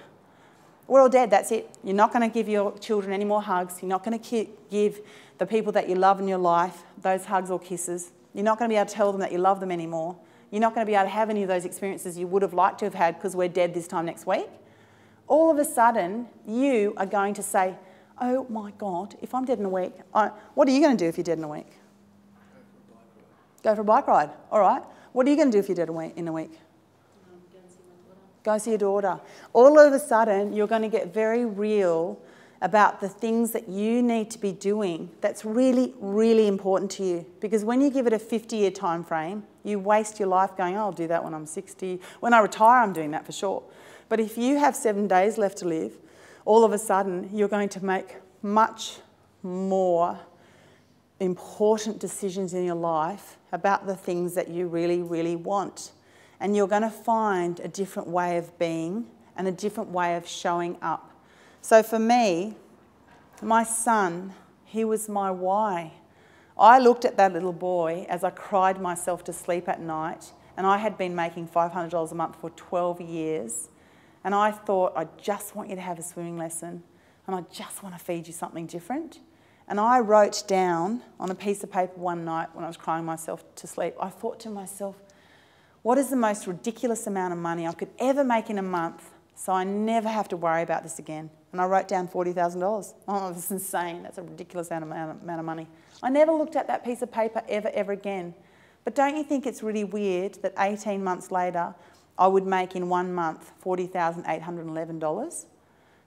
We're all dead, that's it. You're not going to give your children any more hugs. You're not going to give the people that you love in your life, those hugs or kisses. You're not going to be able to tell them that you love them anymore. You're not going to be able to have any of those experiences you would have liked to have had because we're dead this time next week. All of a sudden, you are going to say, oh my God, if I'm dead in a week, what are you going to do if you're dead in a week? Go for a bike ride. All right. What are you going to do if you're dead in a week? Go and see my daughter. Go see your daughter. All of a sudden, you're going to get very real about the things that you need to be doing that's really, really important to you. Because when you give it a 50-year time frame, you waste your life going, oh, I'll do that when I'm 60. When I retire, I'm doing that for sure. But if you have 7 days left to live, all of a sudden, you're going to make much more important decisions in your life about the things that you really, really want. And you're going to find a different way of being and a different way of showing up. So for me, my son, he was my why. I looked at that little boy as I cried myself to sleep at night, and I had been making $500 a month for 12 years. And I thought, I just want you to have a swimming lesson, and I just want to feed you something different. And I wrote down on a piece of paper one night when I was crying myself to sleep, I thought to myself, what is the most ridiculous amount of money I could ever make in a month so I never have to worry about this again? And I wrote down $40,000. Oh, that's insane. That's a ridiculous amount of money. I never looked at that piece of paper ever again. But don't you think it's really weird that 18 months later, I would make in 1 month $40,811?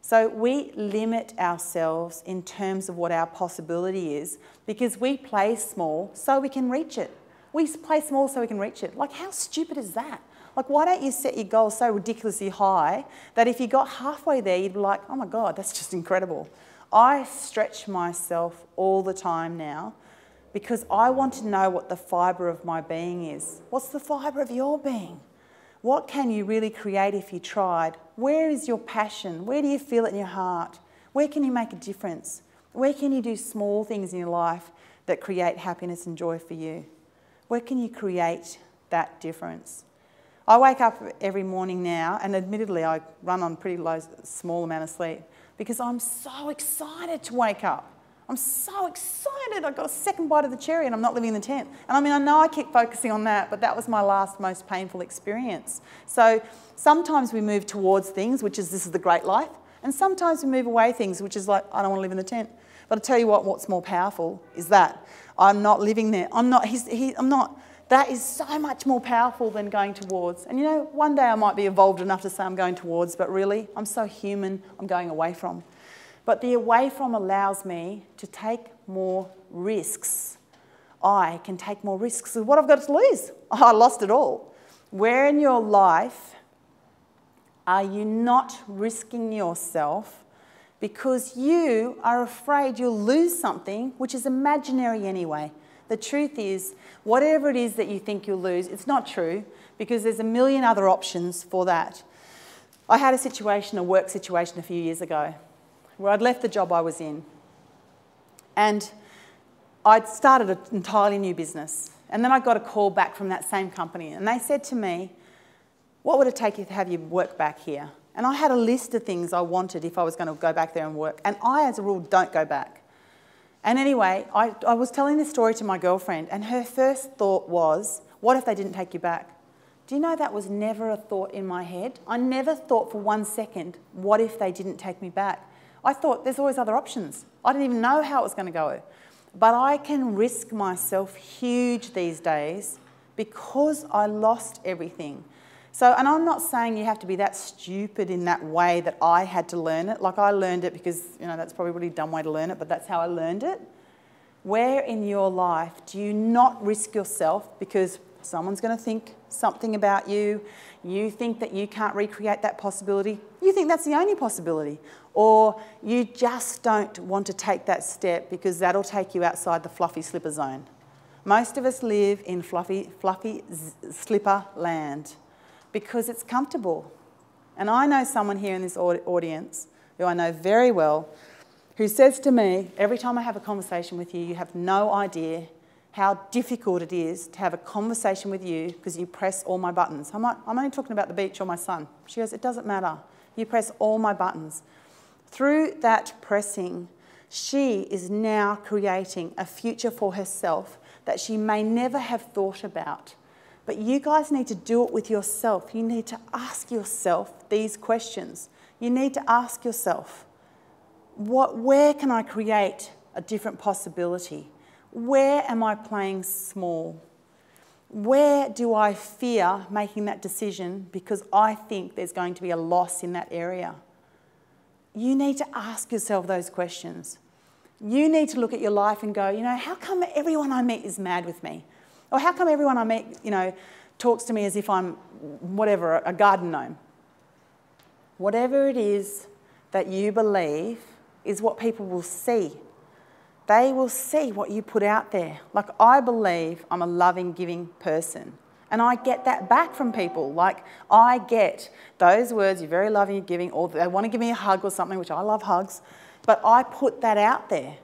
So we limit ourselves in terms of what our possibility is because we play small so we can reach it. We play small so we can reach it. Like, how stupid is that? Like, why don't you set your goals so ridiculously high that if you got halfway there, you'd be like, oh my God, that's just incredible. I stretch myself all the time now because I want to know what the fibre of my being is. What's the fibre of your being? What can you really create if you tried? Where is your passion? Where do you feel it in your heart? Where can you make a difference? Where can you do small things in your life that create happiness and joy for you? Where can you create that difference? I wake up every morning now, and admittedly I run on pretty small amount of sleep because I'm so excited to wake up. I'm so excited. I got a second bite of the cherry and I'm not living in the tent. And I mean, I know I keep focusing on that, but that was my last most painful experience. So sometimes we move towards things, which is this is the great life, and sometimes we move away things, which is like, I don't want to live in the tent. But I tell you what's more powerful is that I'm not living there. I'm not. That is so much more powerful than going towards. And you know, one day I might be evolved enough to say I'm going towards, but really, I'm so human, I'm going away from. But the away from allows me to take more risks. I can take more risks. So what I've got to lose? Oh, I lost it all. Where in your life are you not risking yourself because you are afraid you'll lose something which is imaginary anyway? The truth is, whatever it is that you think you'll lose, it's not true because there's a million other options for that. I had a work situation a few years ago where I'd left the job I was in and I'd started an entirely new business. And then I got a call back from that same company and they said to me, what would it take you to have you work back here? And I had a list of things I wanted if I was going to go back there and work. And I, as a rule, don't go back. And anyway, I was telling this story to my girlfriend and her first thought was, what if they didn't take you back? Do you know that was never a thought in my head? I never thought for 1 second, what if they didn't take me back? I thought there's always other options. I didn't even know how it was going to go. But I can risk myself huge these days because I lost everything. So, and I'm not saying you have to be that stupid in that way that I had to learn it. Like I learned it because, you know, that's probably a really dumb way to learn it, but that's how I learned it. Where in your life do you not risk yourself because someone's going to think something about you, you think that you can't recreate that possibility, you think that's the only possibility, or you just don't want to take that step because that'll take you outside the fluffy slipper zone. Most of us live in fluffy slipper land because it's comfortable. And I know someone here in this audience who I know very well who says to me, every time I have a conversation with you, you have no idea how difficult it is to have a conversation with you because you press all my buttons. I'm only talking about the beach or my son. She goes, it doesn't matter. You press all my buttons. Through that pressing, She is now creating a future for herself that she may never have thought about. But you guys need to do it with yourself. You need to ask yourself these questions. You need to ask yourself, where can I create a different possibility? Where am I playing small? Where do I fear making that decision because I think there's going to be a loss in that area? You need to ask yourself those questions. You need to look at your life and go, you know, how come everyone I meet is mad with me? Or how come everyone I meet, you know, talks to me as if I'm, whatever, a garden gnome? Whatever it is that you believe is what people will see. They will see what you put out there. Like, I believe I'm a loving, giving person. And I get that back from people. Like, I get those words, you're very loving, you're giving, or they want to give me a hug or something, which I love hugs. But I put that out there.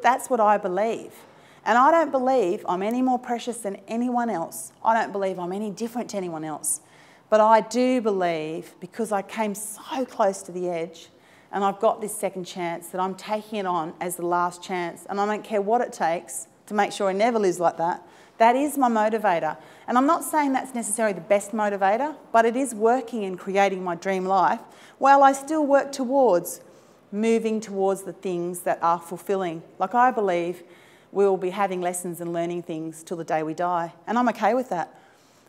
That's what I believe. And I don't believe I'm any more precious than anyone else. I don't believe I'm any different to anyone else. But I do believe, because I came so close to the edge, and I've got this second chance, that I'm taking it on as the last chance. And I don't care what it takes to make sure I never live like that. That is my motivator. And I'm not saying that's necessarily the best motivator, but it is working and creating my dream life while I still work towards moving towards the things that are fulfilling. Like, I believe we'll be having lessons and learning things till the day we die. And I'm okay with that.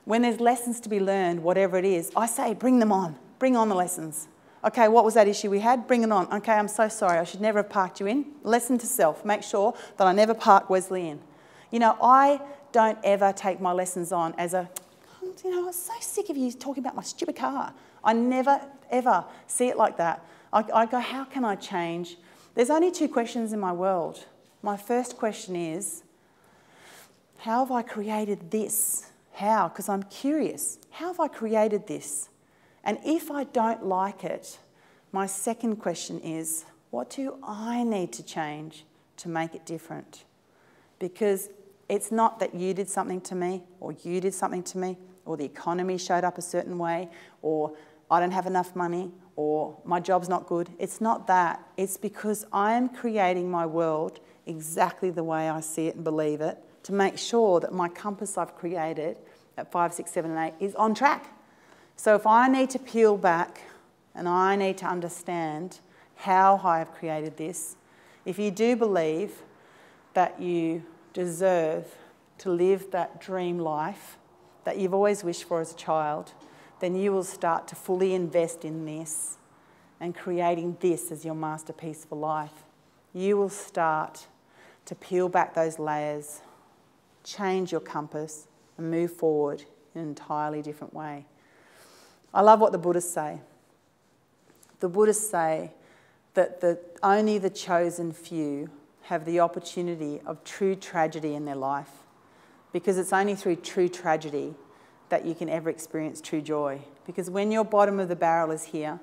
When there's lessons to be learned, whatever it is, I say, bring them on. Bring on the lessons. Okay, what was that issue we had? Bring it on. Okay, I'm so sorry. I should never have parked you in. Lesson to self. Make sure that I never park Wesley in. You know, I don't ever take my lessons on as a, you know, I'm so sick of you talking about my stupid car. I never, ever see it like that. I go, how can I change? There's only two questions in my world. My first question is, how have I created this? How? Because I'm curious. How have I created this? And if I don't like it, my second question is, what do I need to change to make it different? Because it's not that you did something to me, or you did something to me, or the economy showed up a certain way, or I don't have enough money, or my job's not good. It's not that. It's because I am creating my world exactly the way I see it and believe it, to make sure that my compass I've created at 5, 6, 7, and 8 is on track. So if I need to peel back and I need to understand how I have created this, if you do believe that you deserve to live that dream life that you've always wished for as a child, then you will start to fully invest in this and creating this as your masterpiece for life. You will start to peel back those layers, change your compass, and move forward in an entirely different way. I love what the Buddhists say. The Buddhists say that only the chosen few have the opportunity of true tragedy in their life, because it's only through true tragedy that you can ever experience true joy. Because when your bottom of the barrel is here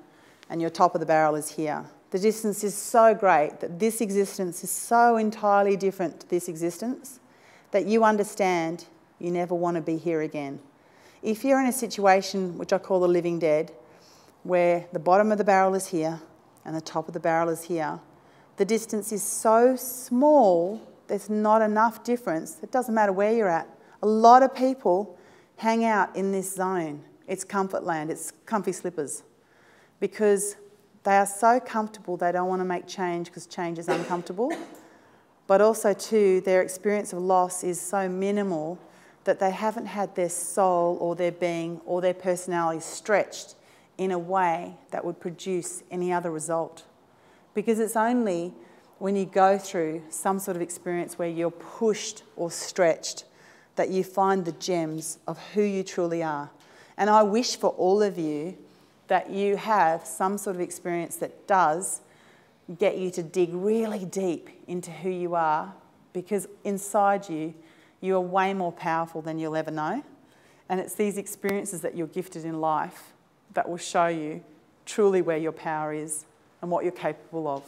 and your top of the barrel is here, the distance is so great that this existence is so entirely different to this existence that you understand you never want to be here again. If you're in a situation, which I call the living dead, where the bottom of the barrel is here and the top of the barrel is here, the distance is so small, there's not enough difference. It doesn't matter where you're at. A lot of people hang out in this zone. It's comfort land, it's comfy slippers, because they are so comfortable they don't want to make change because change is uncomfortable. But also too, their experience of loss is so minimal that they haven't had their soul or their being or their personality stretched in a way that would produce any other result. Because it's only when you go through some sort of experience where you're pushed or stretched that you find the gems of who you truly are. And I wish for all of you that you have some sort of experience that does get you to dig really deep into who you are, because inside you, you are way more powerful than you'll ever know. And it's these experiences that you're gifted in life that will show you truly where your power is and what you're capable of.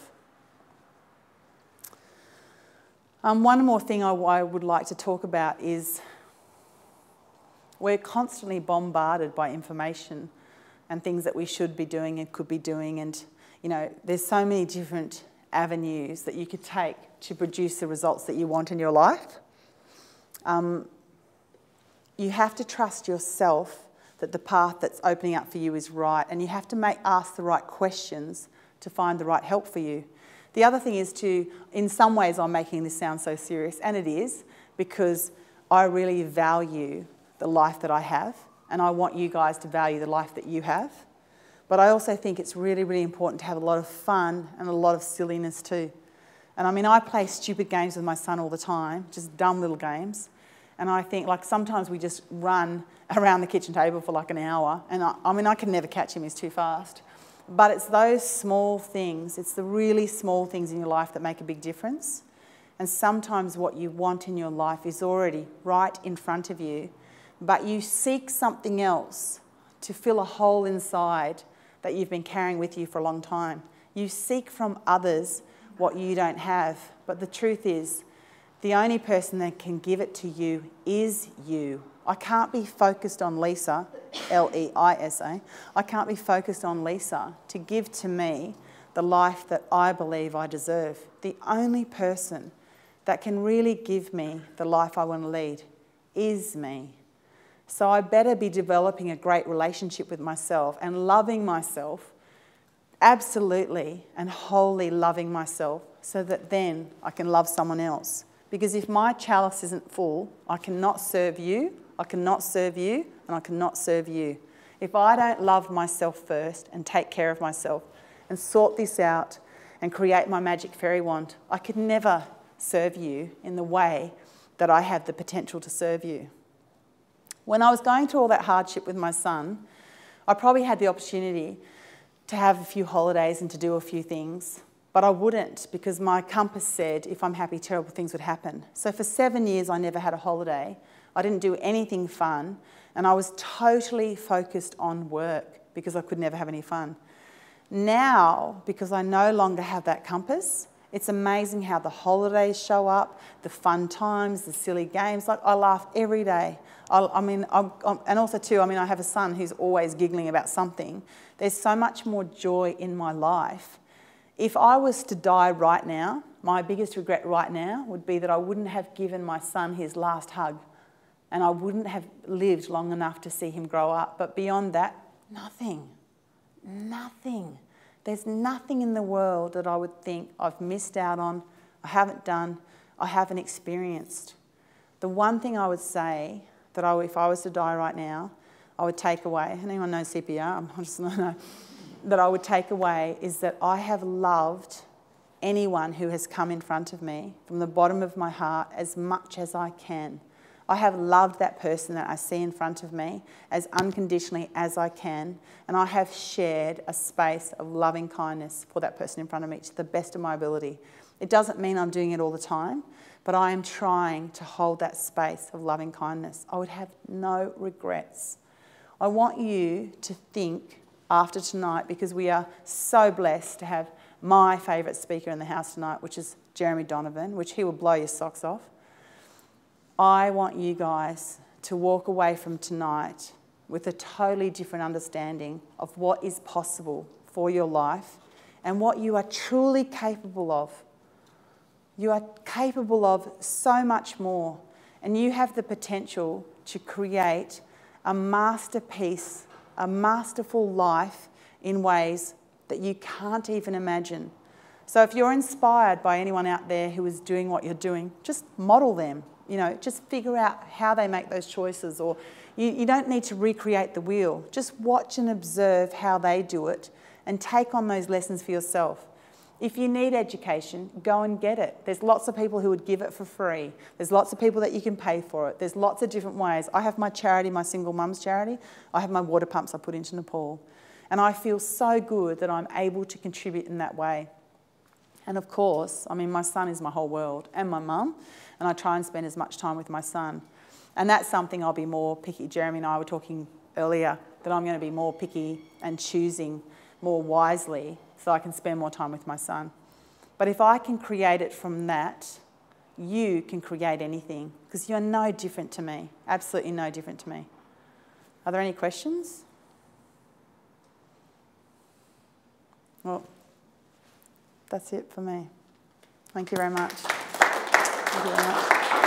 One more thing I would like to talk about is we're constantly bombarded by information and things that we should be doing and could be doing. And, you know, there's so many different avenues that you could take to produce the results that you want in your life. You have to trust yourself that the path that's opening up for you is right, and you have to ask the right questions to find the right help for you. The other thing is in some ways I'm making this sound so serious, and it is, because I really value the life that I have, and I want you guys to value the life that you have. But I also think it's really, really important to have a lot of fun and a lot of silliness too. And I mean, I play stupid games with my son all the time, just dumb little games. And I think, like, sometimes we just run around the kitchen table for like an hour. And I mean, I can never catch him, he's too fast. But it's those small things, it's the really small things in your life that make a big difference. And sometimes what you want in your life is already right in front of you, but you seek something else to fill a hole inside that you've been carrying with you for a long time. You seek from others what you don't have. But the truth is, the only person that can give it to you is you. I can't be focused on Lisa, L-E-I-S-A. I can't be focused on Lisa to give to me the life that I believe I deserve. The only person that can really give me the life I want to lead is me. So I better be developing a great relationship with myself and loving myself, absolutely and wholly loving myself, so that then I can love someone else. Because if my chalice isn't full, I cannot serve you, I cannot serve you, and I cannot serve you. If I don't love myself first and take care of myself and sort this out and create my magic fairy wand, I could never serve you in the way that I have the potential to serve you. When I was going through all that hardship with my son, I probably had the opportunity to have a few holidays and to do a few things, but I wouldn't, because my compass said if I'm happy, terrible things would happen. So for 7 years, I never had a holiday. I didn't do anything fun, and I was totally focused on work because I could never have any fun. Now, because I no longer have that compass, it's amazing how the holidays show up, the fun times, the silly games. Like, I laugh every day. And also too, I have a son who's always giggling about something. There's so much more joy in my life. If I was to die right now, my biggest regret right now would be that I wouldn't have given my son his last hug, and I wouldn't have lived long enough to see him grow up. But beyond that, nothing. Nothing. There's nothing in the world that I would think I've missed out on, I haven't done, I haven't experienced. The one thing I would say that if I was to die right now, I would take away, anyone know CPR? I just don't know. That I would take away is that I have loved anyone who has come in front of me from the bottom of my heart as much as I can. I have loved that person that I see in front of me as unconditionally as I can, and I have shared a space of loving kindness for that person in front of me to the best of my ability. It doesn't mean I'm doing it all the time, but I am trying to hold that space of loving kindness. I would have no regrets. I want you to think after tonight, because we are so blessed to have my favourite speaker in the house tonight, which is Jeremy Donovan, which he will blow your socks off. I want you guys to walk away from tonight with a totally different understanding of what is possible for your life and what you are truly capable of. You are capable of so much more, and you have the potential to create a masterpiece, a masterful life in ways that you can't even imagine. So if you're inspired by anyone out there who is doing what you're doing, just model them. Just figure out how they make those choices, or you don't need to recreate the wheel. Just watch and observe how they do it and take on those lessons for yourself. If you need education, go and get it. There's lots of people who would give it for free. There's lots of people that you can pay for it. There's lots of different ways. I have my charity, my single mum's charity. I have my water pumps I put into Nepal. And I feel so good that I'm able to contribute in that way. And of course, my son is my whole world, and my mum, and I try and spend as much time with my son. And that's something I'll be more picky. Jeremy and I were talking earlier that I'm going to be more picky and choosing more wisely so I can spend more time with my son. But if I can create it from that, you can create anything, because you're no different to me, absolutely no different to me. Are there any questions? Well, That's it for me. Thank you very much. Thank you very much.